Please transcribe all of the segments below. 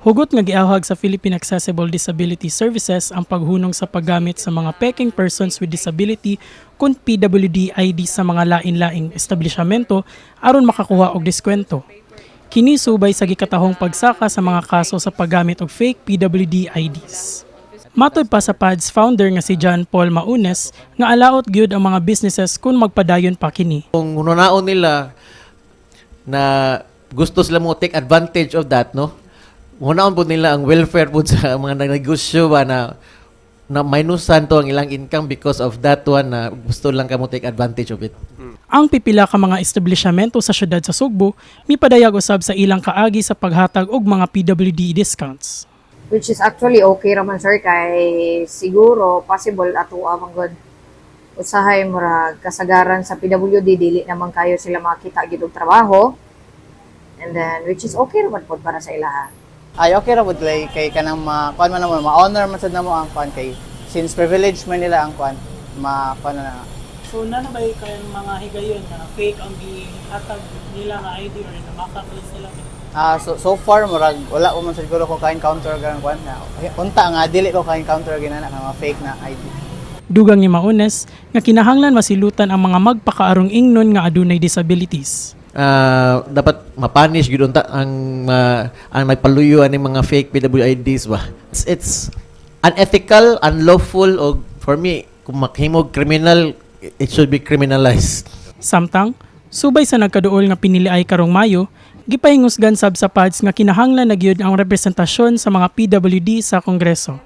Hugot nga giahag sa Philippine Accessible Disability Services ang paghunong sa paggamit sa mga peking persons with disability kun PWD ID sa mga lain-laing establishmento aron makakuha og diskwento. Kini subay sa gikatahong pagsaka sa mga kaso sa paggamit og fake PWD IDs. Matod pa sa PADS founder nga si John Paul Maunes nga alaot gyud ang mga businesses kung magpadayon pa kini. Kung hununaon nila na gusto sila mo take advantage of that, no? Hunaon po nila ang welfare po sa mga negosyo ba na minusan to ang ilang income because of that one na gusto lang ka mo take advantage of it. Ang pipila ka mga establishmento sa syudad sa Sugbo mipadayag usab sa ilang kaagi sa paghatag og mga PWD discounts. Which is actually okay raman sir kay siguro possible ato amang good usahay murag kasagaran sa PWD dili naman kayo sila makita gid og trabaho. And then which is okay raman pod para sa ilaha. Ay okay ra pud like kay kanang kuan man naman ma-honor man sad namo ang kuan kay since privilege man nila ang kuan kuan na. So na ba kayong mga higayon na fake ang gihatag nila nga ID or na makaklis nila? So far murag wala ko man siguro ko ka-encounter gan kuan na unta nga dili ko ka-encounter ginana nga mga fake na ID. Dugang ni Maunes nga kinahanglan masilutan ang mga magpakaarong ingnon nga adunay disabilities. Dapat mapanish gid unta ang nagpaluyo ani mga fake PWIDs ba. It's unethical, unlawful, o for me kung maghimog criminal, it should be criminalized. Samtang subay sa nagkaduol nga piniliay karong Mayo, gipahingusgan sab sa PADS nga kinahanglan na gyud ang representasyon sa mga PWD sa Kongreso.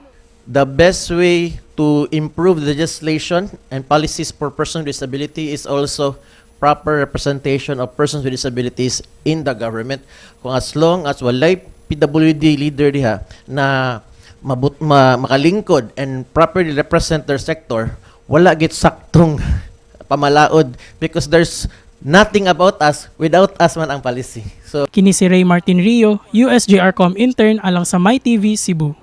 The best way to improve the legislation and policies for persons with disability is also proper representation of persons with disabilities in the government. Kung as long as walay PWD leader diha na makalingkod and properly represent their sector, wala git saktong pamalaod because there's nothing about us without us man ang policy. So Kini si Ray Martin Rio, USJRCom intern alang sa MyTV Cebu.